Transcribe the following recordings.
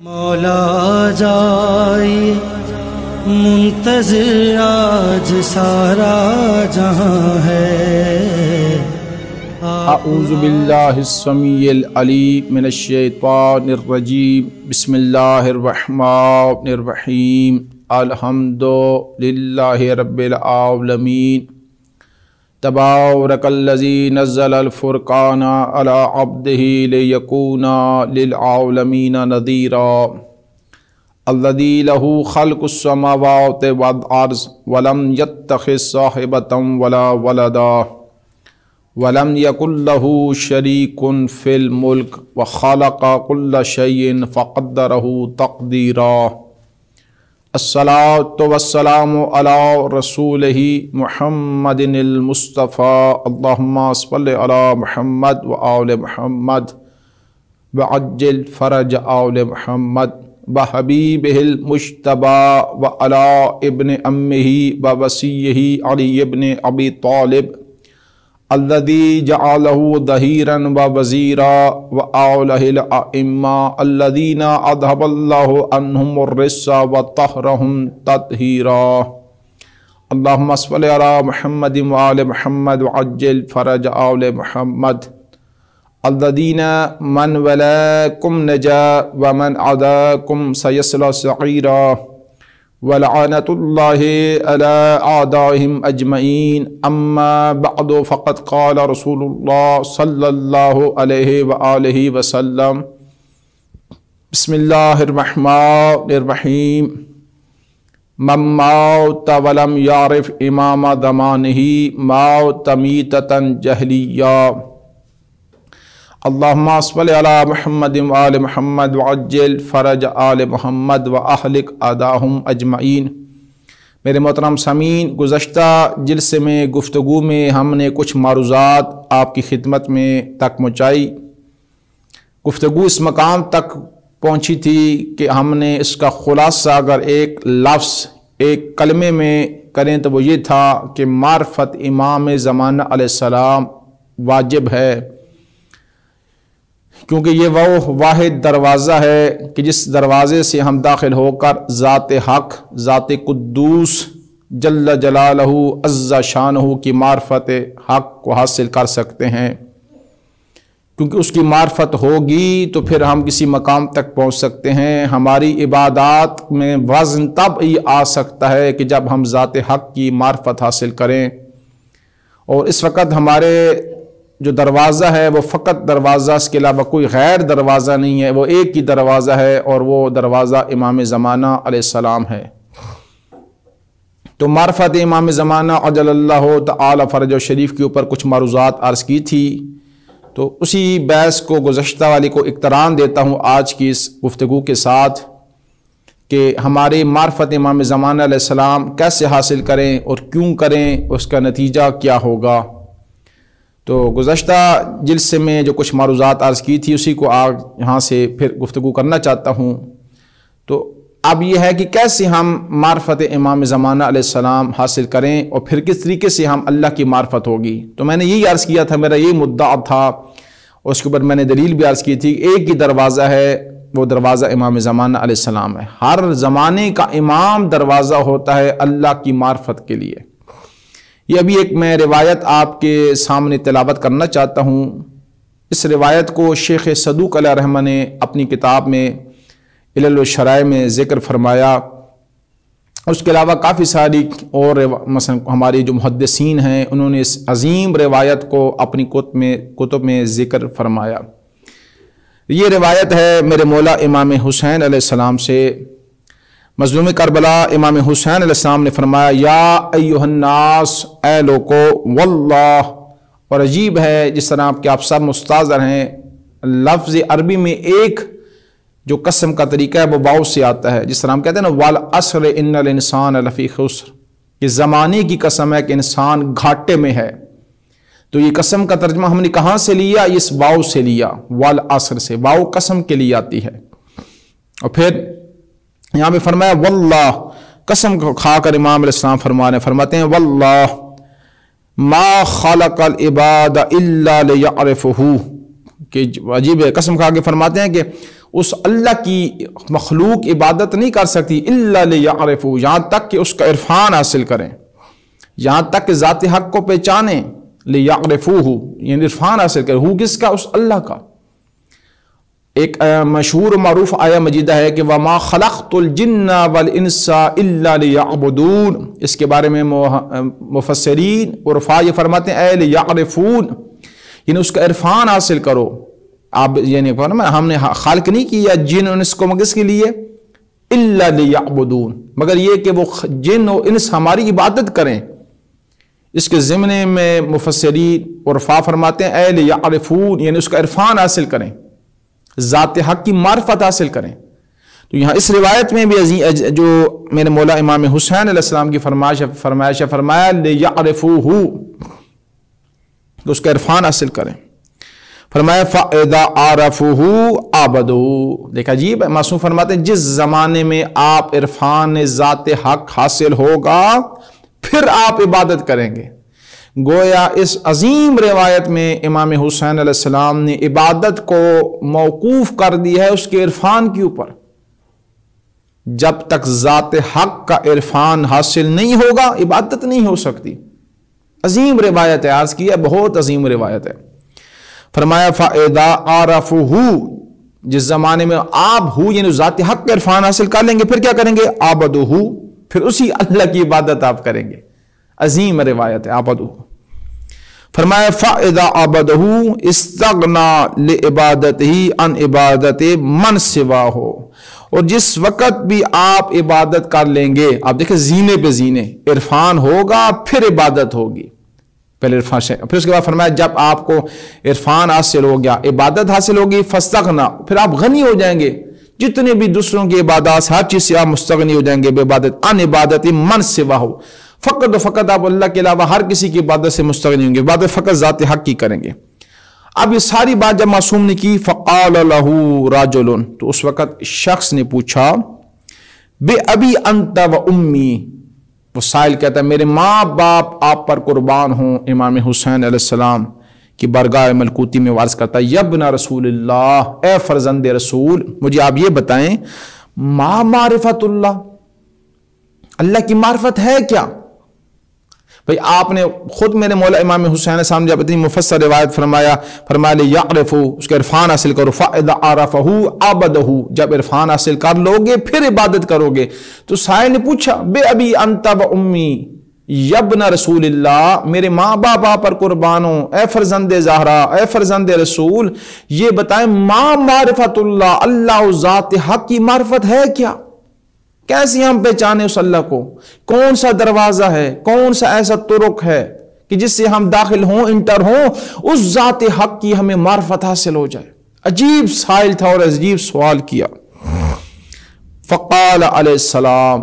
مولا جائے منتظر آج سارا جہاں ہے۔ اعوذ باللہ السمیع العلیم من الشیطان الرجیم، بسم اللہ الرحمن الرحیم، الحمد للہ رب العالمین، تبارک الذی نزل الفرقان علی عبدہ لیکون للعالمین نذیرا، الذی لہ خلق السماوات والارض ولم یتخذ صاحبۃ ولا ولدا ولم یکن لہ شریک فی الملک وخلق کل شیء فقدرہ تقدیرا۔ الصلاۃ والسلام علی رسولہ محمد المصطفیٰ، اللہم صل علی محمد وآل محمد وعجل فرج آل محمد وحبیبہ المجتبیٰ وعلی ابن امہ ووصیہ علی ابن ابی طالب الذی جعلہ ظہیرا ووزیرا وآلہ الائمہ الذین اذھب اللہ عنہم الرجس وطہرہم تطہیرا۔ اللہم صل علی محمد وآل محمد وعجل فرج آل محمد الذین من ولاکم نجا ومن عداکم سیصلی سعیرا، ولعنۃ اللہ علی اعدائہم اجمعین، اما بعد فقد قال رسول اللہ صلی اللہ علیہ وآلہ وسلم، بسم اللہ الرحمن الرحیم، من مات ولم یعرف امام زمانہ مات میتۃ جہلیہ۔ اللہم صل علی محمد وآل محمد وعجل فرج آل محمد واہلک اعداءہم اجمعین۔ میرے محترم سامعین، گزشتہ جلسے میں گفتگو میں ہم نے کچھ معروضات آپ کی خدمت میں تک پہنچائی۔ گفتگو اس مقام تک پہنچی تھی کہ ہم نے اس کا خلاصہ اگر ایک لفظ ایک کلمے میں کریں تو وہ یہ تھا کہ معرفت امام زمانہ علیہ السلام واجب ہے، کیونکہ یہ وہ واحد دروازہ ہے کہ جس دروازے سے ہم داخل ہو کر ذات حق، ذات قدوس جل جلالہ عز شانہ کی معرفت حق کو حاصل کر سکتے ہیں۔ کیونکہ اس کی معرفت ہوگی تو پھر ہم کسی مقام تک پہنچ سکتے ہیں۔ ہماری عبادات میں وزن تب ہی آ سکتا ہے کہ جب ہم ذات حق کی معرفت حاصل کریں، اور اس وقت ہمارے جو دروازہ ہے وہ فقط دروازہ، اس کے علاوہ کوئی غیر دروازہ نہیں ہے، وہ ایک ہی دروازہ ہے، اور وہ دروازہ امام زمانہ علیہ السلام ہے۔ تو معرفت امام زمانہ عجل اللہ تعالی فرجہ شریف کے اوپر کچھ معروضات عرض کی تھی، تو اسی بحث کو گزشتہ والی کو اقتران دیتا ہوں آج کی اس گفتگو کے ساتھ کہ ہمارے معرفت امام زمانہ علیہ السلام کیسے حاصل کریں اور کیوں کریں، اس کا نتیجہ کیا ہوگا۔ تو گزشتہ جلسے میں جو کچھ معروضات عرض کی تھی اسی کو آج یہاں سے پھر گفتگو کرنا چاہتا ہوں۔ تو اب یہ ہے کہ کیسے ہم معرفت امام زمانہ علیہ السلام حاصل کریں اور پھر کس طریقے سے ہم اللہ کی معرفت ہوگی۔ تو میں نے یہی عرض کیا تھا، میرا یہی مدعا تھا، اور اس کے اوپر میں نے دلیل بھی عرض کی تھی، ایک ہی دروازہ ہے، وہ دروازہ امام زمانہ علیہ السلام ہے۔ ہر زمانے کا امام دروازہ ہوتا ہے اللہ کی معرفت کے لیے۔ یہ ابھی ایک میں روایت آپ کے سامنے تلاوت کرنا چاہتا ہوں۔ اس روایت کو شیخ صدوق علیہ رحمہ نے اپنی کتاب میں علل الشرائع میں ذکر فرمایا۔ اس کے علاوہ کافی ساری اور مثلا ہماری جو محدثین ہیں انہوں نے اس عظیم روایت کو اپنی کتب میں ذکر فرمایا۔ یہ روایت ہے میرے مولا امام حسین علیہ السلام سے۔ مظلوم کربلا امام حسین علیہ السلام نے فرمایا، یا ایہا الناس، اے لوگو، واللہ، اور عجیب ہے جس طرح کہ آپ سب مستحضر ہیں، لفظ عربی میں ایک جو قسم کا طریقہ ہے وہ واو سے آتا ہے، جس طرح ہم کہتے ہیں نا والعصر ان الانسان لفی خسر، کہ زمانے کی قسم ہے کہ انسان گھاٹے میں ہے۔ تو یہ قسم کا ترجمہ ہم نے کہاں سے لیا؟ اس واو سے لیا، والعصر سے، واو قسم کے لیے آتی ہے۔ اور پھر یہاں پہ فرمایا واللہ، قسم کھا کر امام علیہ السلام فرماتے ہیں واللہ ما خلق العباد الا لیعرفہ، کہ عجیب ہے، قسم کھا کے فرماتے ہیں کہ اس اللہ کی مخلوق عبادت نہیں کر سکتی الا لیعرفوا، یہاں تک کہ اس کا عرفان حاصل کریں، یہاں تک کہ ذات حق کو پہچانیں، لیعرفوہ یعنی عرفان حاصل کریں، ہو کس کا؟ اس اللہ کا۔ ایک مشہور و معروف آیہ مجیدہ ہے کہ وَمَا خَلَقْتُ الْجِنَّ وَالْإِنسَ إِلَّا لِيَعْبُدُونَ، اس کے بارے میں مفسرین عرفاء یہ فرماتے ہیں اے لیعرفون، یعنی اس کا عرفان حاصل کرو۔ آپ یعنی ہم نے خالق نہیں کیا جن و انس کو مگر کے لیے الا لیعبدون، مگر یہ کہ وہ جن و انس ہماری عبادت کریں۔ اس کے ضمن میں مفسرین عرفاء فرماتے ہیں اے لیعرفون، یعنی اس کا عرفان حاصل کریں، ذات حق کی معرفت حاصل کریں۔ تو یہاں اس روایت میں بھی جو میرے مولا امام حسین علیہ السلام کی فرمائش فرمایا لیعرفوہ، کہ اس کا عرفان حاصل کریں۔ فرمایا فَإِذَا عَرَفُوهُ عَبَدُوهُ، دیکھا عجیب ہے، معصوم فرماتے ہیں جس زمانے میں آپ عرفان ذات حق حاصل ہوگا پھر آپ عبادت کریں گے۔ گویا اس عظیم روایت میں امام حسین علیہ السلام نے عبادت کو موقوف کر دیا ہے اس کے عرفان کے اوپر۔ جب تک ذات حق کا عرفان حاصل نہیں ہوگا عبادت نہیں ہو سکتی۔ عظیم روایت ہے، عرض کیا بہت عظیم روایت ہے۔ فرمایا فَإِذَا عَرَفُوهُ، جس زمانے میں آپ ہو یعنی ذات حق کا عرفان حاصل کر لیں گے پھر کیا کریں گے؟ عَبَدُوهُ، پھر اسی اللہ کی عبادت آپ کریں گے۔ عظیم روایت ہے عَبَدُوهُ۔ فرمایا فَإِذَا عَبَدَهُ اسْتَغْنَى لِعِبَادَتِهِ عَنْ عِبَادَتِ مَنْ سِوَاهُ، اور جس وقت بھی آپ عبادت کر لیں گے، آپ دیکھیں زینے پہ زینے، عرفان ہوگا پھر عبادت ہوگی، پہلے عرفان سے، پھر اس کے بعد فرمایا جب آپ کو عرفان حاصل ہو گیا عبادت حاصل ہوگی فاستغنا، پھر آپ غنی ہو جائیں گے، جتنے بھی دوسروں کی عبادات ہر چیز سے آپ مستغنی ہو جائیں گے بے عبادت عن عبادت من سواہ، فقط و فقط آپ اللہ کے علاوہ ہر کسی کی عبادت سے مستغنی ہوں گے، عبادت فقط ذات حق کی کریں گے۔ اب یہ ساری بات جب معصوم نے کی فقال له رجل، تو اس وقت شخص نے پوچھا بے ابی انت و امی، وہ سائل کہتا ہے میرے ماں باپ آپ پر قربان ہوں۔ امام حسین علیہ السلام کی بارگاہ ملکوتی میں عرض کرتا ہے یبن رسول اللہ، اے فرزند رسول مجھے آپ یہ بتائیں ما معرفت اللہ، اللہ کی معرفت ہے کیا؟ بھئی آپ نے خود میرے مولا امام حسین علیہ السلام جب اتنی مفسر روایت فرمایا لیعرفو، اس کا عرفان حاصل کرو، فَإِذَا عَرَفَهُ عَبَدَهُ، جب عرفان حاصل کر لو گے پھر عبادت کرو گے۔ تو سائل نے پوچھا بے ابی انت و امی یبن رسول اللہ، میرے ماں باپ آپ پر قربان ہوں، اے فرزند زہرا، اے فرزند رسول یہ بتائیں ما معرفت اللہ، اللہ ذات حق کی معرفت ہے کیا؟ کیسے ہم پہچانے اس اللہ کو؟ کون سا دروازہ ہے، کون سا ایسا طرق ہے کہ جس سے ہم داخل ہوں انٹر ہوں اس ذات حق کی ہمیں معرفت حاصل ہو جائے؟ عجیب سائل تھا اور عجیب سوال کیا۔ فقال علیہ السلام،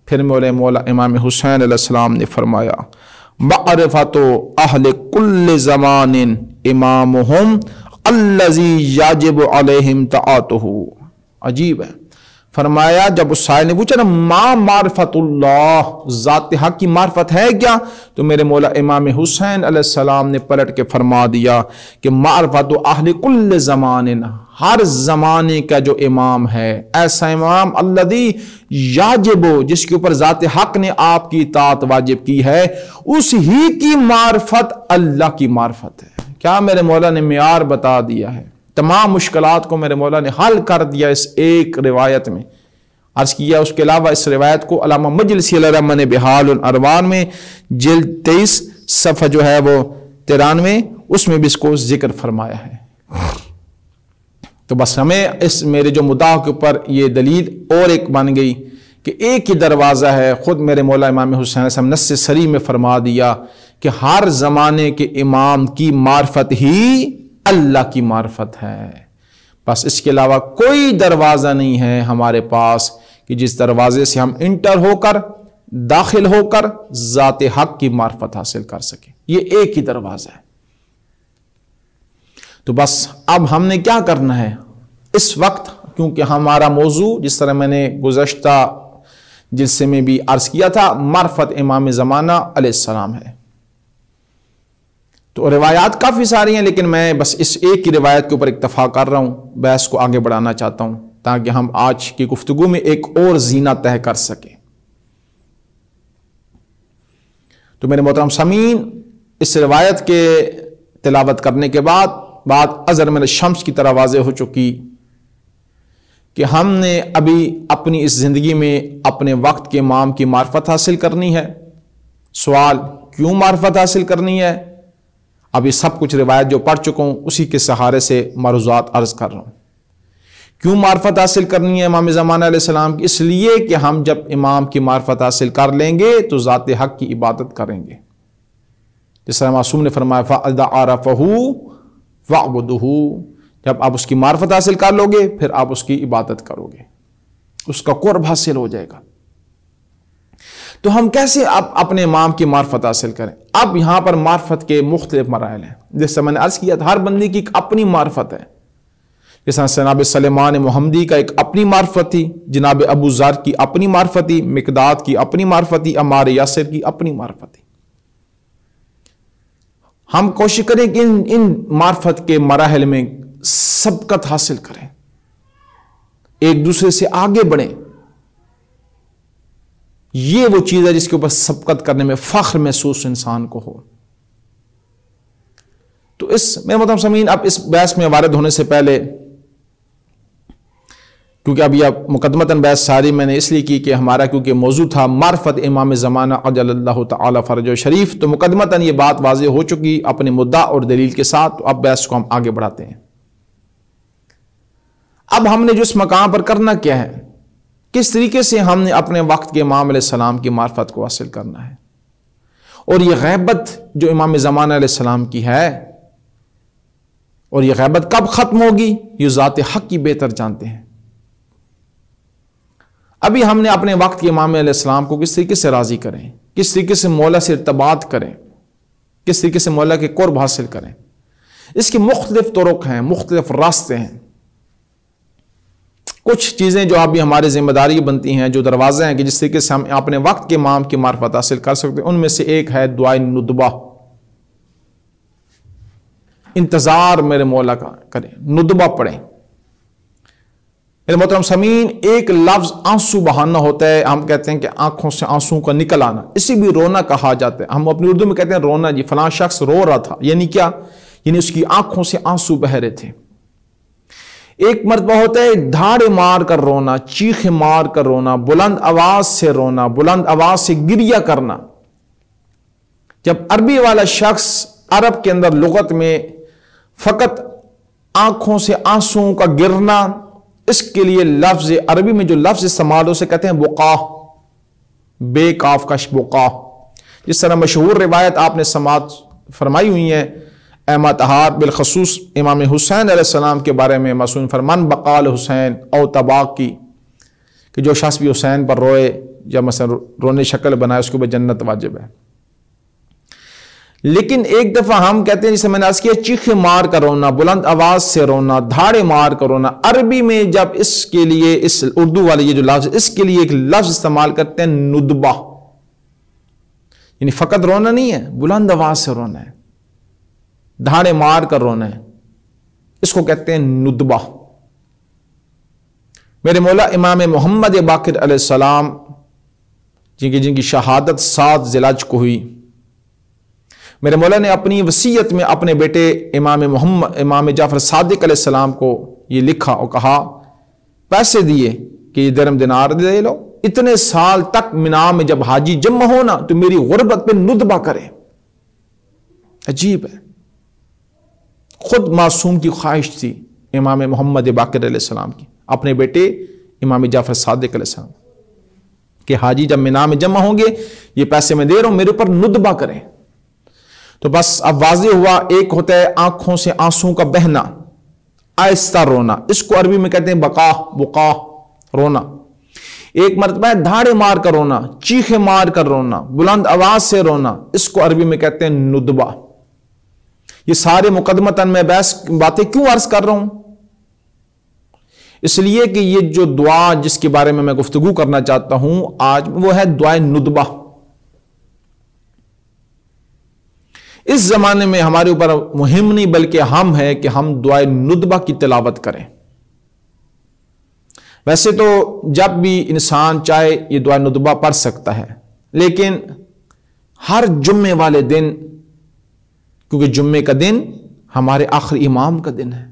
پھر مولا امام حسین علیہ السلام نے فرمایا معرفت اہل کل زمان امامہم الذی یجب علیہم طاعتہ۔ عجیب ہے، فرمایا جب اس سائل نے پوچھا نا ما معرفت اللہ، ذات حق کی معرفت ہے کیا، تو میرے مولا امام حسین علیہ السلام نے پلٹ کے فرما دیا کہ معرفت اہل کل زمان، ہر زمانے کا جو امام ہے، ایسا امام الذی یجب، جس کے اوپر ذات حق نے آپ کی اطاعت واجب کی ہے، اس ہی کی معرفت اللہ کی معرفت ہے۔ کیا میرے مولا نے معیار بتا دیا ہے، تمام مشکلات کو میرے مولا نے حل کر دیا اس ایک روایت میں۔ عرض کیا اس کے علاوہ اس روایت کو علامہ مجلسی علیہ الرحمہ نے بحال الاروان میں جلد 23 صفحہ جو ہے وہ 93 اس میں بھی اس کو ذکر فرمایا ہے۔ تو بس ہمیں اس میرے جو مدعا کے اوپر یہ دلیل اور ایک بن گئی کہ ایک ہی دروازہ ہے، خود میرے مولا امام حسین علیہ السلام نص صریح میں فرما دیا کہ ہر زمانے کے امام کی معرفت ہی اللہ کی معرفت ہے، بس اس کے علاوہ کوئی دروازہ نہیں ہے ہمارے پاس کہ جس دروازے سے ہم انٹر ہو کر داخل ہو کر ذات حق کی معرفت حاصل کر سکیں، یہ ایک ہی دروازہ ہے۔ تو بس اب ہم نے کیا کرنا ہے اس وقت، کیونکہ ہمارا موضوع جس طرح میں نے گزشتہ جلسے میں بھی عرض کیا تھا معرفت امام زمانہ علیہ السلام ہے، تو روایات کافی ساری ہیں، لیکن میں بس اس ایک کی روایت کے اوپر اکتفا کر رہا ہوں، بحث کو آگے بڑھانا چاہتا ہوں تاکہ ہم آج کی گفتگو میں ایک اور زینہ طے کر سکیں۔ تو میرے محترم سامعین، اس روایت کے تلاوت کرنے کے بعد بات اظہر من الشمس کی طرح واضح ہو چکی کہ ہم نے ابھی اپنی اس زندگی میں اپنے وقت کے امام کی معرفت حاصل کرنی ہے۔ سوال، کیوں معرفت حاصل کرنی ہے؟ ابھی سب کچھ روایت جو پڑھ چکا ہوں اسی کے سہارے سے معروضات عرض کر رہا ہوں۔ کیوں معرفت حاصل کرنی ہے امام زمانہ علیہ السلام کی؟ اس لیے کہ ہم جب امام کی معرفت حاصل کر لیں گے تو ذات حق کی عبادت کریں گے، جس طرح معصوم نے فرمایا فَإِذَا عَرَفَهُ فَاعْبُدْهُ، جب آپ اس کی معرفت حاصل کر لو گے پھر آپ اس کی عبادت کرو گے، اس کا قرب حاصل ہو جائے گا۔ تو ہم کیسے اب اپنے امام کی معرفت حاصل کریں؟ اب یہاں پر معرفت کے مختلف مراحل ہیں، جیسے میں نے عرض کیا ہر بندے کی ایک اپنی معرفت ہے۔ جیسا جناب سلیمان محمدی کا ایک اپنی معرفت تھی، جناب ابو ذر کی اپنی معرفت تھی، مقداد کی اپنی معرفت تھی، عمار یاسر کی اپنی معرفت تھی۔ ہم کوشش کریں کہ ان معرفت کے مراحل میں سبقت حاصل کریں، ایک دوسرے سے آگے بڑھیں۔ یہ وہ چیز ہے جس کے اوپر سبقت کرنے میں فخر محسوس انسان کو ہو۔ تو میرے محترم سامعین، اب اس بحث میں وارد ہونے سے پہلے، کیونکہ اب یہ مقدمتاً بحث ساری میں نے اس لیے کی کہ ہمارا کیونکہ موضوع تھا معرفت امام زمانہ عجل اللہ تعالی فرجہ شریف، تو مقدمتاً یہ بات واضح ہو چکی اپنے مدعا اور دلیل کے ساتھ۔ تو اب بحث کو ہم آگے بڑھاتے ہیں۔ اب ہم نے جو اس مقام پر کرنا کیا ہے، کس طریقے سے ہم نے اپنے وقت کے امام علیہ السلام کی معرفت کو حاصل کرنا ہے، اور یہ غیبت جو امام زمانہ علیہ السلام کی ہے، اور یہ غیبت کب ختم ہوگی، یہ ذات حق کی بہتر جانتے ہیں۔ ابھی ہم نے اپنے وقت کے امام علیہ السلام کو کس طریقے سے راضی کریں، کس طریقے سے مولا سے ارتباط کریں، کس طریقے سے مولا کے قرب حاصل کریں، اس کی مختلف طرق ہیں، مختلف راستے ہیں۔ کچھ چیزیں جو ابھی ہماری ذمہ داری بنتی ہیں، جو دروازے ہیں کہ جس طریقے سے ہم اپنے وقت کے امام کی معرفت حاصل کر سکتے ہیں، ان میں سے ایک ہے دعائے ندبہ۔ انتظار میرے مولا کا کریں، ندبہ پڑھیں۔ میرے محترم سامعین، ایک لفظ آنسو بہانا ہوتا ہے، ہم کہتے ہیں کہ آنکھوں سے آنسو کا نکل آنا، اسی بھی رونا کہا جاتا ہے۔ ہم اپنی اردو میں کہتے ہیں رونا، جی فلاں شخص رو رہا تھا، یعنی کیا؟ یعنی اس کی آنکھوں سے آنسو بہ رہے تھے۔ ایک مرتبہ ہوتا ہے دھاڑے مار کر رونا، چیخ مار کر رونا، بلند آواز سے رونا، بلند آواز سے گریہ کرنا۔ جب عربی والا شخص عرب کے اندر لغت میں فقط آنکھوں سے آنسو کا گرنا، اس کے لیے لفظ عربی میں جو لفظ استعمال اسے کہتے ہیں بقاہ، بے کاف کش بقاہ۔ جس طرح مشہور روایت آپ نے سماعت فرمائی ہوئی ہیں احمد طہار بالخصوص امام حسین علیہ السلام کے بارے میں، معصوم فرمان بقال حسین او طباق کی، کہ جو شخص بھی حسین پر روئے یا مثلا رونے شکل بنائے اس کے اوپر جنت واجب ہے۔ لیکن ایک دفعہ ہم کہتے ہیں، جسے میں نے عرض کیا، چیخ مار کر رونا، بلند آواز سے رونا، دھاڑے مار کر رونا۔ عربی میں جب اس کے لیے، اس اردو والے یہ جو لفظ، اس کے لیے ایک لفظ استعمال کرتے ہیں ندبہ، یعنی فقط رونا نہیں ہے، بلند آواز سے رونا ہے، دھاڑے مار کر رونا ہے، اس کو کہتے ہیں ندبہ۔ میرے مولا امام محمد باقر علیہ السلام جن کی شہادت 7 ذی الحجہ کو ہوئی، میرے مولا نے اپنی وصیت میں اپنے بیٹے امام جعفر صادق علیہ السلام کو یہ لکھا اور کہا، پیسے دیے کہ یہ درم دینار دے لو، اتنے سال تک مینا میں جب حاجی جمع ہونا تو میری غربت پہ ندبہ کرے۔ عجیب ہے، خود معصوم کی خواہش تھی امام محمد باقر علیہ السلام کی، اپنے بیٹے امام جعفر صادق علیہ السلام، کہ حاجی جب مینا میں جمع ہوں گے یہ پیسے میں دے رہا ہوں، میرے اوپر ندبہ کریں۔ تو بس اب واضح ہوا، ایک ہوتا ہے آنکھوں سے آنسو کا بہنا، آہستہ رونا، اس کو عربی میں کہتے ہیں بقاہ رونا۔ ایک مرتبہ ہے دھاڑے مار کر رونا، چیخے مار کر رونا، بلند آواز سے رونا، اس کو عربی میں کہتے ہیں ندبہ۔ یہ سارے مقدمتاً میں باتیں کیوں عرض کر رہا ہوں؟ اس لیے کہ یہ جو دعا جس کے بارے میں گفتگو کرنا چاہتا ہوں آج، وہ ہے دعائے ندبہ۔ اس زمانے میں ہمارے اوپر مہم نہیں بلکہ ہم ہے کہ ہم دعائے ندبہ کی تلاوت کریں. ویسے تو جب بھی انسان چاہے یہ دعائے ندبہ پڑھ سکتا ہے، لیکن ہر جمعے والے دن، کیونکہ جمعے کا دن ہمارے آخری امام کا دن ہے،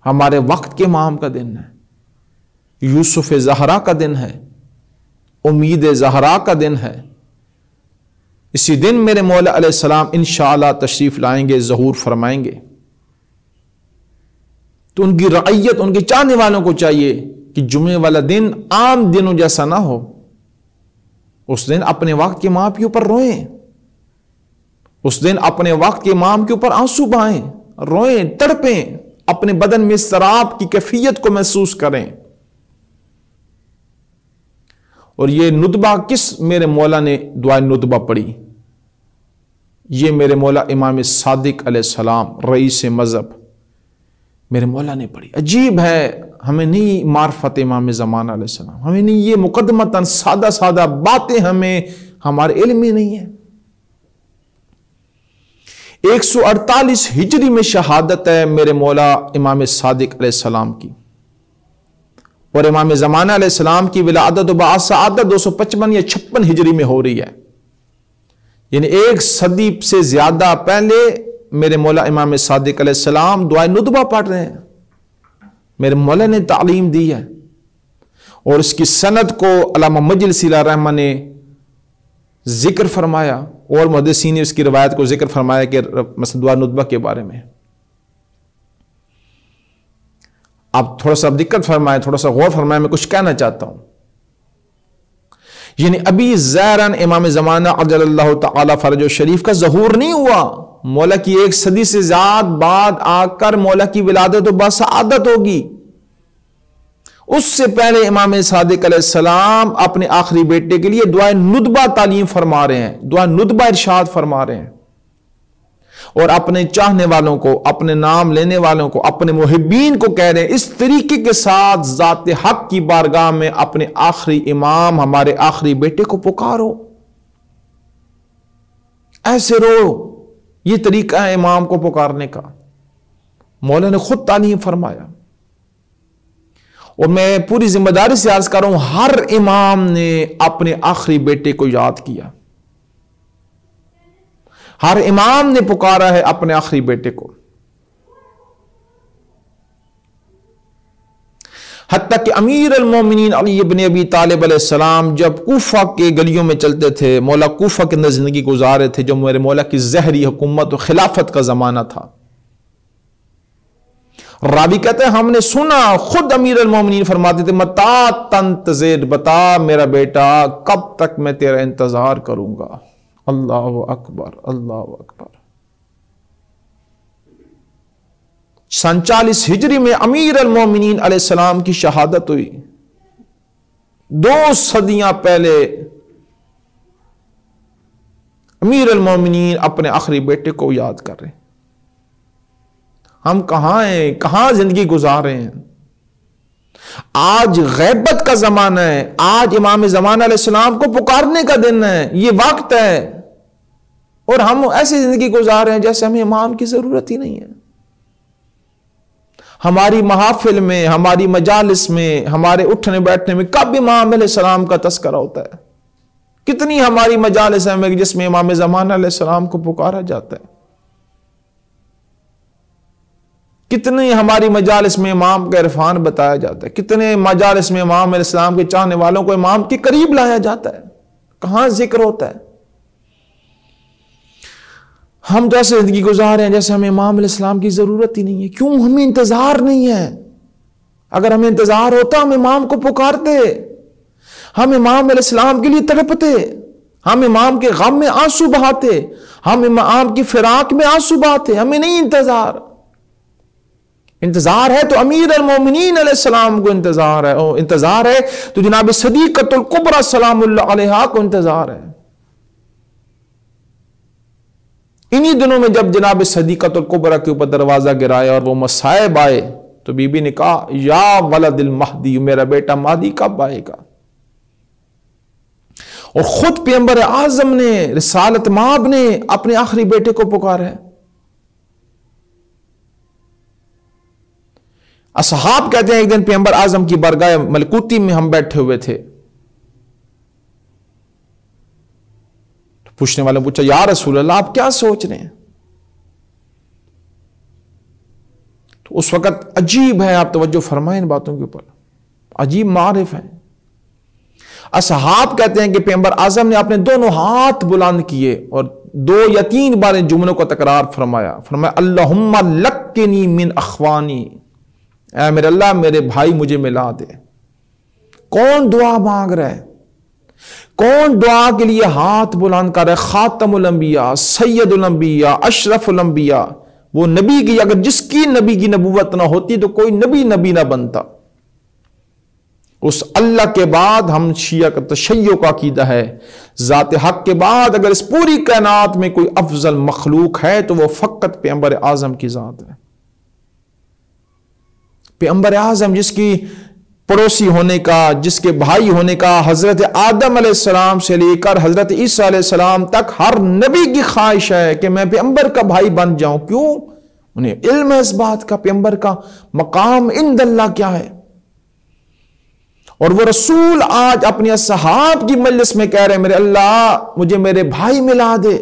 ہمارے وقت کے امام کا دن ہے، یوسف زہرا کا دن ہے، امید زہرا کا دن ہے. اسی دن میرے مولا علیہ السلام انشاءاللہ تشریف لائیں گے، ظہور فرمائیں گے. تو ان کی رعیت، ان کے چاہنے والوں کو چاہیے کہ جمعے والا دن عام دنوں جیسا نہ ہو. اس دن اپنے وقت کے امام کے اوپر روئیں، اس دن اپنے وقت کے امام کے اوپر آنسو بہائیں، روئیں، تڑپیں، اپنے بدن میں اضطراب کی کیفیت کو محسوس کریں. اور یہ ندبہ کس میرے مولا نے دعائے ندبہ پڑھی؟ یہ میرے مولا امام صادق علیہ السلام رئیس مذہب میرے مولا نے پڑھی. عجیب ہے، ہمیں نہیں معرفت امام زمانہ علیہ السلام، ہمیں نہیں یہ مقدمتاً سادہ سادہ باتیں ہمیں ہمارے علم میں نہیں ہیں. 148 ہجری میں شہادت ہے میرے مولا امام صادق علیہ السلام کی، اور امام زمانہ علیہ السلام کی ولادت و بعث سعادت 255 یا 56 ہجری میں ہو رہی ہے. یعنی 1 صدی سے زیادہ پہلے میرے مولا امام صادق علیہ السلام دعائے ندبہ پڑھ رہے ہیں. میرے مولا نے تعلیم دی ہے، اور اس کی سند کو علامہ مجلسی علیہ رحمہ نے ذکر فرمایا، اور محدثین نے اس کی روایت کو ذکر فرمایا کہ مثلا دعا ندبہ کے بارے میں. اب تھوڑا سا دقت فرمائے، تھوڑا سا غور فرمائے، میں کچھ کہنا چاہتا ہوں. یعنی ابھی ظاہراً امام زمانہ عجل اللہ تعالی فرج شریف کا ظہور نہیں ہوا. مولا کی 1 صدی سے زیادہ بعد آ کر مولا کی ولادت و بسعادت ہوگی. اس سے پہلے امام صادق علیہ السلام اپنے آخری بیٹے کے لیے دعائے ندبہ تعلیم فرما رہے ہیں، دعائے ندبہ ارشاد فرما رہے ہیں، اور اپنے چاہنے والوں کو، اپنے نام لینے والوں کو، اپنے محبین کو کہہ رہے ہیں اس طریقے کے ساتھ ذات حق کی بارگاہ میں اپنے آخری امام، ہمارے آخری بیٹے کو پکارو، ایسے رو. یہ طریقہ ہے امام کو پکارنے کا، مولا نے خود تعلیم فرمایا. اور میں پوری ذمہ داری سے عرض کر رہا ہوں، ہر امام نے اپنے آخری بیٹے کو یاد کیا، ہر امام نے پکارا ہے اپنے آخری بیٹے کو. حتیٰ کہ امیر المومنین علی ابن ابی طالب علیہ السلام جب کوفہ کے گلیوں میں چلتے تھے، مولا کوفہ کے اندر زندگی گزارے تھے، جو میرے مولا کی زہری حکومت و خلافت کا زمانہ تھا. راوی کہتے ہیں ہم نے سنا، خود امیر المومنین فرماتے تھے متا تنتظر، بتا میرا بیٹا کب تک میں تیرا انتظار کروں گا. اللہ اکبر، اللہ اکبر. 47 ہجری میں امیر المومنین علیہ السلام کی شہادت ہوئی. 2 صدیاں پہلے امیر المومنین اپنے آخری بیٹے کو یاد کر رہے ہیں. ہم کہاں ہیں، کہاں زندگی گزار رہے ہیں؟ آج غیبت کا زمانہ ہے، آج امام زمانہ علیہ السلام کو پکارنے کا دن ہے، یہ وقت ہے، اور ہم ایسی زندگی گزار رہے ہیں جیسے ہمیں امام کی ضرورت ہی نہیں ہے. ہماری محافل میں، ہماری مجالس میں، ہمارے اٹھنے بیٹھنے میں کب امام علیہ السلام کا تذکرہ ہوتا ہے؟ کتنی ہماری مجالس ہیں جس میں امام زمانہ علیہ السلام کو پکارا جاتا ہے؟ کتنی ہماری مجالس میں امام کا عرفان بتایا جاتا ہے؟ کتنے مجالس میں امام علیہ السلام کے چاہنے والوں کو امام کے قریب لایا جاتا ہے؟ کہاں ذکر ہوتا ہے؟ ہم تو ایسے زندگی گزار رہے ہیں جیسے ہمیں امام علیہ السلام کی ضرورت ہی نہیں ہے. کیوں؟ ہمیں انتظار نہیں ہے. اگر ہمیں انتظار ہوتا ہم امام کو پکارتے، ہم امام علیہ السلام کے لیے تڑپتے، ہم امام کے غم میں آنسو بہاتے، ہم امام کی فراق میں آنسو بہاتے. ہمیں نہیں انتظار. انتظار ہے تو امیر المومنین علیہ السلام کو انتظار ہے، انتظار ہے تو جناب صدیقۃ الکبریٰ سلام اللہ علیہا کو انتظار ہے. انہی دنوں میں جب جناب صدیقۃ الکبریٰ کے اوپر دروازہ گرایا اور وہ مصائب آئے تو بی بی نے کہا یا ولد المہدی، میرا بیٹا مہدی کب آئے گا؟ اور خود پیغمبر اعظم نے، رسالت مآب نے اپنے آخری بیٹے کو پکارا ہے۔ اصحاب کہتے ہیں ایک دن پیغمبر اعظم کی بارگاہ ملکوتی میں ہم بیٹھے ہوئے تھے، پوچھنے والے نے پوچھا یا رسول اللہ آپ کیا سوچ رہے ہیں؟ تو اس وقت عجیب ہے، آپ توجہ فرمائیں ان باتوں کے اوپر، عجیب معارف ہے۔ اصحاب کہتے ہیں کہ پیغمبر اعظم نے اپنے دونوں ہاتھ بلند کیے اور 2 یا 3 بار ان جملوں کو تکرار فرمایا، اللہم لکنی من اخوانی، اے میرے اللہ میرے بھائی مجھے ملا دے۔ کون دعا مانگ رہا ہے؟ کون دعا کے لیے ہاتھ بلند کر رہا ہے؟ خاتم الانبیاء، سید الانبیاء، اشرف الانبیاء، وہ نبی کی، اگر جس کی نبی کی نبوت نہ ہوتی تو کوئی نبی نہ بنتا۔ اس اللہ کے بعد ہم شیعہ کا تشیع کا عقیدہ ہے، ذات حق کے بعد اگر اس پوری کائنات میں کوئی افضل مخلوق ہے تو وہ فقط پیغمبر اعظم کی ذات ہے۔ پیغمبر اعظم جس کی پڑوسی ہونے کا، جس کے بھائی ہونے کا، حضرت آدم علیہ السلام سے لے کر حضرت عیسیٰ علیہ السلام تک ہر نبی کی خواہش ہے کہ میں پیغمبر کا بھائی بن جاؤں۔ کیوں؟ انہیں علم ہے اس بات کا پیغمبر کا مقام عند اللہ کیا ہے، اور وہ رسول آج اپنی اصحاب کی مجلس میں کہہ رہے ہیں میرے اللہ مجھے میرے بھائی ملا دے۔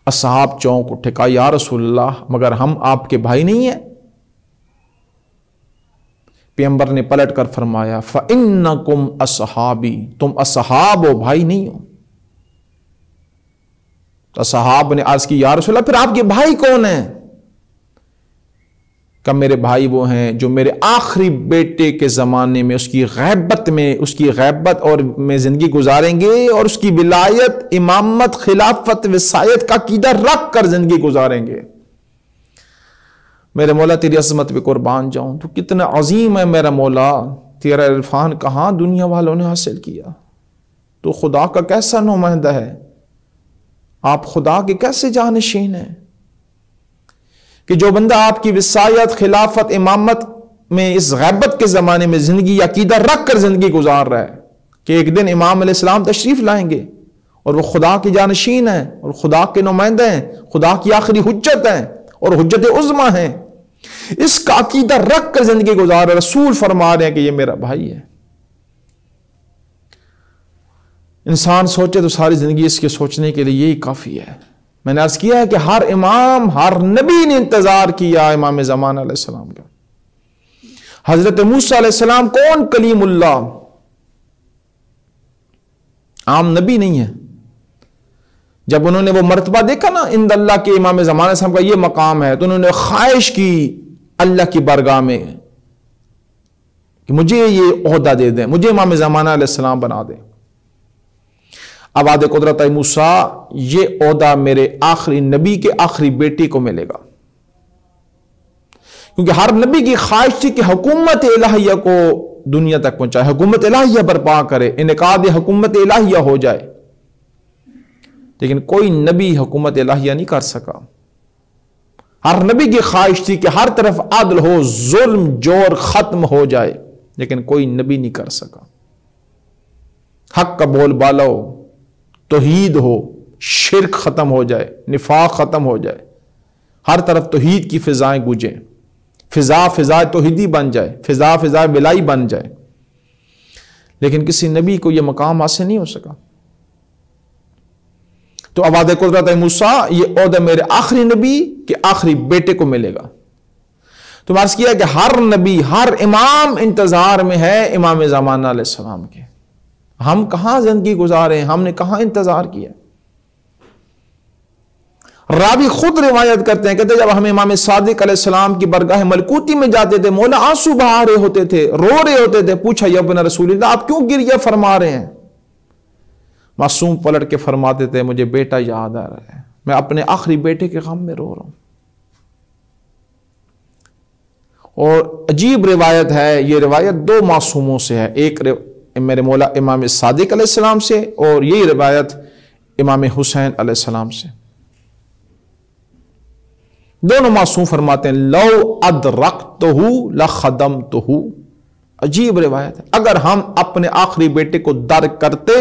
اصحاب چونک اٹھے، کہا یا رسول اللہ مگر ہم آپ کے بھائی نہیں ہیں؟ پیغمبر نے پلٹ کر فرمایا فَإِنَّكُمْ أَصْحَابِي، تم اصحاب ہو، بھائی نہیں ہو۔ تو اصحاب نے عرض کی یا رسول اللہ پھر آپ کے بھائی کون ہیں؟ کہ میرے بھائی وہ ہیں جو میرے آخری بیٹے کے زمانے میں اس کی غیبت اور میں زندگی گزاریں گے اور اس کی ولایت، امامت، خلافت، وصایت کا عقیدہ رکھ کر زندگی گزاریں گے۔ میرے مولا تیری عظمت پہ قربان جاؤں، تو کتنا عظیم ہے میرا مولا، تیرا عرفان کہاں دنیا والوں نے حاصل کیا، تو خدا کا کیسا نمائندہ ہے، آپ خدا کے کیسے جانشین ہیں کہ جو بندہ آپ کی وصایت، خلافت، امامت میں اس غیبت کے زمانے میں زندگی عقیدہ رکھ کر زندگی گزار رہا ہے کہ ایک دن امام علیہ السلام تشریف لائیں گے اور وہ خدا کی جانشین ہیں اور خدا کے نمائندے ہیں، خدا کی آخری حجت ہیں اور حجت عظمیٰ ہیں، اس کا عقیدہ رکھ کر زندگی گزار رہا ہے۔ رسول فرما رہے ہیں کہ یہ میرا بھائی ہے۔ انسان سوچے تو ساری زندگی اس کے سوچنے کے لیے یہی کافی ہے۔ میں نے عرض کیا ہے کہ ہر امام، ہر نبی نے انتظار کیا امام زمان علیہ السلام کا۔ حضرت موسیٰ علیہ السلام کون؟ کلیم اللہ، عام نبی نہیں ہے۔ جب انہوں نے وہ مرتبہ دیکھا نا عند اللہ کے امام زمان علیہ السلام کا یہ مقام ہے، تو انہوں نے خواہش کی اللہ کی بارگاہ میں کہ مجھے یہ عہدہ دے دیں، مجھے امام زمان علیہ السلام بنا دیں۔ آباد قدرت موسیٰ یہ عہدہ میرے آخری نبی کے آخری بیٹے کو ملے گا، کیونکہ ہر نبی کی خواہش تھی کہ حکومت الہیہ کو دنیا تک پہنچائے، حکومت الہیہ برپا کرے، انعقاد حکومت الہیہ ہو جائے، لیکن کوئی نبی حکومت الہیہ نہیں کر سکا۔ ہر نبی کی خواہش تھی کہ ہر طرف عدل ہو، ظلم جور ختم ہو جائے، لیکن کوئی نبی نہیں کر سکا۔ حق کا بول بالا ہو، توحید ہو، شرک ختم ہو جائے، نفاق ختم ہو جائے، ہر طرف توحید کی فضائیں گونجیں، فضا توحیدی بن جائے، فضا ولائی بن جائے، لیکن کسی نبی کو یہ مقام حاصل نہیں ہو سکا۔ تو آباد قدرت موسیٰ یہ عہدہ میرے آخری نبی کے آخری بیٹے کو ملے گا۔ تو میں عرض کیا کہ ہر نبی، ہر امام انتظار میں ہے امام زمانہ علیہ السلام کے۔ ہم کہاں زندگی گزارے ہیں، ہم نے کہاں انتظار کیا؟ راوی خود روایت کرتے ہیں، کہتے ہیں جب ہم امام صادق علیہ السلام کی برگاہ ملکوتی میں جاتے تھے، مولا آنسو بہا رہے ہوتے تھے، رو رہے ہوتے تھے، پوچھا یا ابن رسول اللہ آپ کیوں گریہ فرما رہے ہیں؟ معصوم پلٹ کے فرماتے تھے مجھے بیٹا یاد آ رہا ہے، میں اپنے آخری بیٹے کے غم میں رو رہا ہوں۔ اور عجیب روایت ہے، یہ روایت 2 معصوموں سے ہے، ایک میرے مولا امام صادق علیہ السلام سے اور یہی روایت امام حسین علیہ السلام سے۔ دونوں معصوم فرماتے ہیں لو ادرکتہ لخدمتہ، عجیب روایت ہے. اگر ہم اپنے آخری بیٹے کو درک کرتے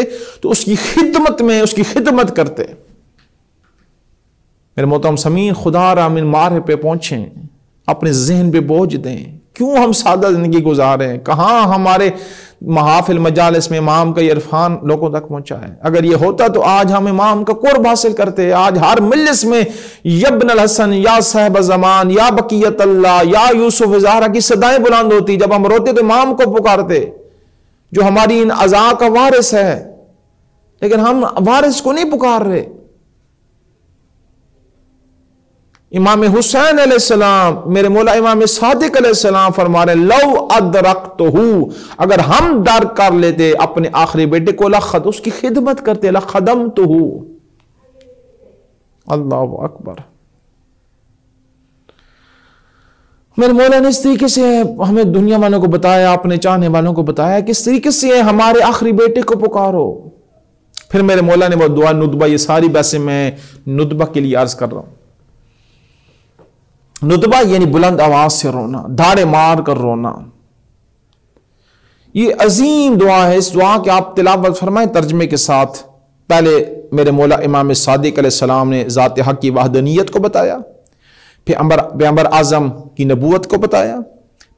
تو اس کی خدمت کرتے. میرے محترم سامعین، خدا را من مارے پہ پہنچیں، اپنے ذہن پہ بوجھ دیں. کیوں ہم سادہ زندگی گزار رہے ہیں؟ کہاں ہمارے محافل مجالس میں امام کا یہ عرفان لوگوں تک پہنچا ہے؟ اگر یہ ہوتا تو آج ہم امام کا قرب حاصل کرتے. آج ہر مجلس میں یبن الحسن، یا صاحب زمان، یا بقیت اللہ، یا یوسف زہرا کی صدائیں بلند ہوتی. جب ہم روتے تو امام کو پکارتے جو ہماری ان اعضاء کا وارث ہے. لیکن ہم وارث کو نہیں پکار رہے. امام حسین علیہ السلام، میرے مولا امام صادق علیہ السلام فرما رہے لو ادرکتہ، اگر ہم درک کر لیتے اپنے آخری بیٹے کو، اس کی خدمت کرتے، لخدمتہ. اللہ اکبر. میرے مولا نے اس طریقے سے ہمیں دنیا والوں کو بتایا، اپنے چاہنے والوں کو بتایا کس طریقے سے ہمارے آخری بیٹے کو پکارو. پھر میرے مولا نے وہ دعا ندبہ، یہ ساری بحثیں میں ندبہ کے لیے عرض کر رہا ہوں. ندبہ یعنی بلند آواز سے رونا، دھاڑے مار کر رونا. یہ عظیم دعا ہے. اس دعا کے آپ تلاوت فرمائیں ترجمے کے ساتھ. پہلے میرے مولا امام صادق علیہ السلام نے ذات حق کی وحدانیت کو بتایا، پھر پیغمبر اعظم کی نبوت کو بتایا،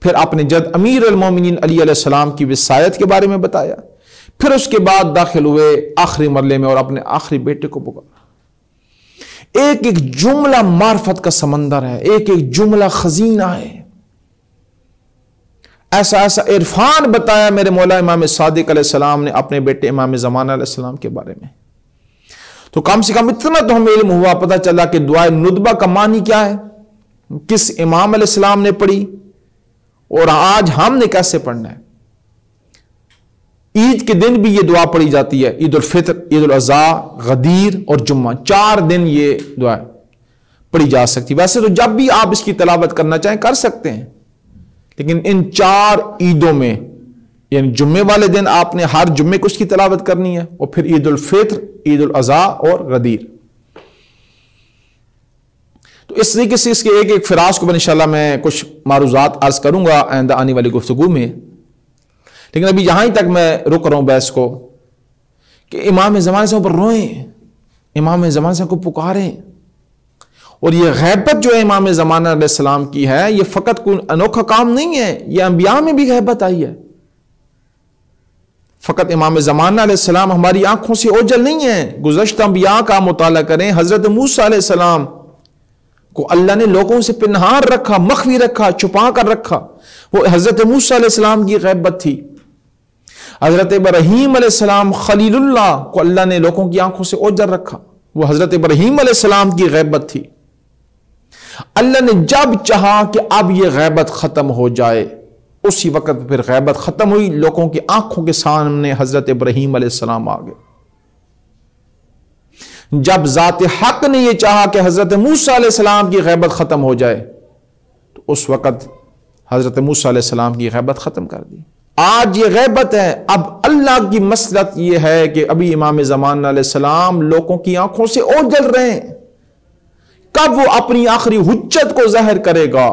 پھر اپنے جد امیر المومنین علی علیہ السلام کی وصایت کے بارے میں بتایا، پھر اس کے بعد داخل ہوئے آخری مرحلے میں اور اپنے آخری بیٹے کو پکارا. ایک ایک جملہ معرفت کا سمندر ہے، ایک ایک جملہ خزینہ ہے. ایسا ایسا عرفان بتایا میرے مولا امام صادق علیہ السلام نے اپنے بیٹے امام زمانہ علیہ السلام کے بارے میں. تو کم سے کم اتنا تو ہمیں علم ہوا، پتہ چلا کہ دعائے ندبہ کا معنی کیا ہے، کس امام علیہ السلام نے پڑھی اور آج ہم نے کیسے پڑھنا ہے. عید کے دن بھی یہ دعا پڑھی جاتی ہے، عید الفطر، عید الاضحیٰ، غدیر اور جمعہ، 4 دن یہ دعا پڑھی جا سکتی. ویسے تو جب بھی آپ اس کی تلاوت کرنا چاہیں کر سکتے ہیں، لیکن ان 4 عیدوں میں یعنی جمعے والے دن آپ نے ہر جمعے کو اس کی تلاوت کرنی ہے، اور پھر عید الفطر، عید الاضحیٰ اور غدیر. تو اس طریقے سے اس کے ایک ایک فراز کو انشاءاللہ میں کچھ معروضات عرض کروں گا آئندہ آنے والی گفتگو میں. لیکن ابھی یہاں تک میں رک رہا ہوں بحث کو کہ امام زمانے سے اوپر روئیں، امام زمانے سے کو پکاریں. اور یہ غیبت جو ہے امام زمانہ علیہ السلام کی ہے، یہ فقط کوئی انوکھا کام نہیں ہے، یہ انبیاء میں بھی غیبت آئی ہے. فقط امام زمانہ علیہ السلام ہماری آنکھوں سے اوجھل نہیں ہے. گزشتہ انبیاء کا مطالعہ کریں. حضرت موسیٰ علیہ السلام کو اللہ نے لوگوں سے پنہان رکھا، مخفی رکھا، چھپا کر رکھا. وہ حضرت موسیٰ علیہ السلام کی غیبت تھی. حضرت ابراہیم علیہ السلام خلیل اللہ کو اللہ نے لوگوں کی آنکھوں سے اوجھل رکھا، وہ حضرت ابراہیم علیہ السلام کی غیبت تھی. اللہ نے جب چاہا کہ اب یہ غیبت ختم ہو جائے، اسی وقت پھر غیبت ختم ہوئی. لوگوں کی آنکھوں کے سامنے حضرت ابراہیم علیہ السلام آ گئے. جب ذات حق نے یہ چاہا کہ حضرت موسیٰ علیہ السلام کی غیبت ختم ہو جائے، تو اس وقت حضرت موسیٰ علیہ السلام کی غیبت ختم کر دی. آج یہ غیبت ہے. اب اللہ کی مصلحت یہ ہے کہ ابھی امام زمانہ علیہ السلام لوگوں کی آنکھوں سے اوجھل رہے ہیں. کب وہ اپنی آخری حجت کو ظاہر کرے گا،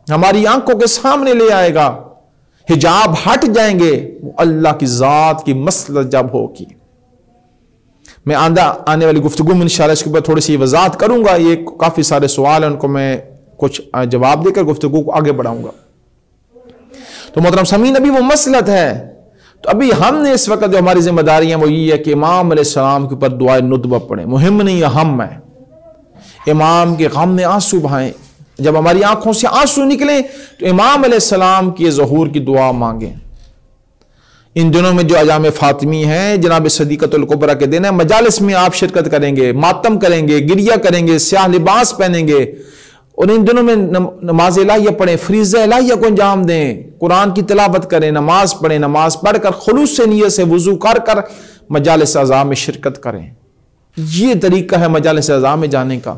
ہماری آنکھوں کے سامنے لے آئے گا، حجاب ہٹ جائیں گے، وہ اللہ کی ذات کی مصلحت جب ہوگی. میں آنے والی گفتگو میں انشاءاللہ اس کے اوپر تھوڑی سی وضاحت کروں گا. یہ کافی سارے سوال ہیں، ان کو میں کچھ جواب دے کر گفتگو کو آگے بڑھاؤں گا. تو محترم سامعین، ابھی وہ مصلحت ہے. تو ابھی ہم نے اس وقت جو ہماری ذمہ داری ہیں وہ یہ ہے کہ امام علیہ السلام کے اوپر دعائے ندبہ پڑھیں. مہم نہیں، اہم ہے. امام کے غم میں آنسو بہائیں. جب ہماری آنکھوں سے آنسو نکلیں تو امام علیہ السلام کی ظہور کی دعا مانگیں. ان دنوں میں جو ایام فاطمی ہیں، جناب صدیقۃ الکبریٰ کے دن ہے، مجالس میں آپ شرکت کریں گے، ماتم کریں گے، گریہ کریں گے، سیاہ لباس پہنیں گے، اور ان دنوں میں نماز الہیہ پڑھیں، فریضہ الہیہ کو انجام دیں، قرآن کی تلاوت کریں، نماز پڑھیں، نماز پڑھ کر خلوص سے نیت سے وضو کر کر مجالس اعضاء میں شرکت کریں. یہ طریقہ ہے مجالس اعضاء میں جانے کا.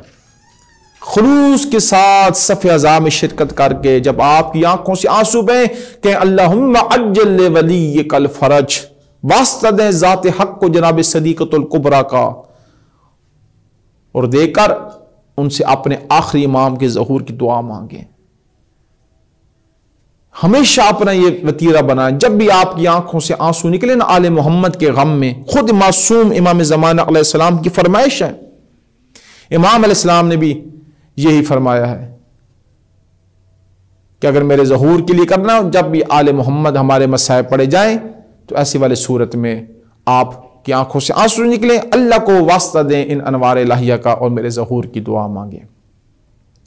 خلوص کے ساتھ صف اعضاء میں شرکت کر کے جب آپ کی آنکھوں سے آنسو بہیں کہ اللہم عجل لولیک الفرج، واسطہ دیں ذات حق کو جناب صدیقۃ الکبریٰ کا، اور دے کر ان سے اپنے آخری امام کے ظہور کی دعا مانگیں. ہمیشہ اپنا یہ وتیرہ بنائیں، جب بھی آپ کی آنکھوں سے آنسو نکلے نا آل محمد کے غم میں، خود معصوم امام زمانہ علیہ السلام کی فرمائش ہے، امام علیہ السلام نے بھی یہی فرمایا ہے کہ اگر میرے ظہور کے لیے کرنا ہو، جب بھی آل محمد ہمارے مسائب پڑے جائیں تو ایسی والے صورت میں آپ کی آنکھوں سے آنسو نکلیں، اللہ کو واسطہ دیں ان انوار الہیہ کا اور میرے ظہور کی دعا مانگیں۔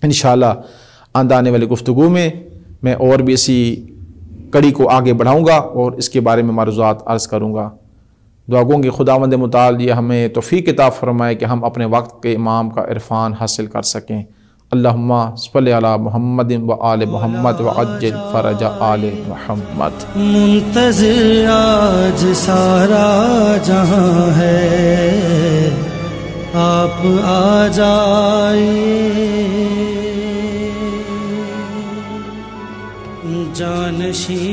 انشاءاللہ آنے والی گفتگو میں میں اور بھی اسی کڑی کو آگے بڑھاؤں گا اور اس کے بارے میں معروضات عرض کروں گا۔ دعا گوں کہ خداوند متعال یہ ہمیں توفیق عطا فرمائے کہ ہم اپنے وقت کے امام کا عرفان حاصل کر سکیں۔ اللہم صلی علی محمد و آل محمد وعجل فرج آل محمد۔ منتظر آج سارا جہاں ہے، آپ آ جائیے، جانشین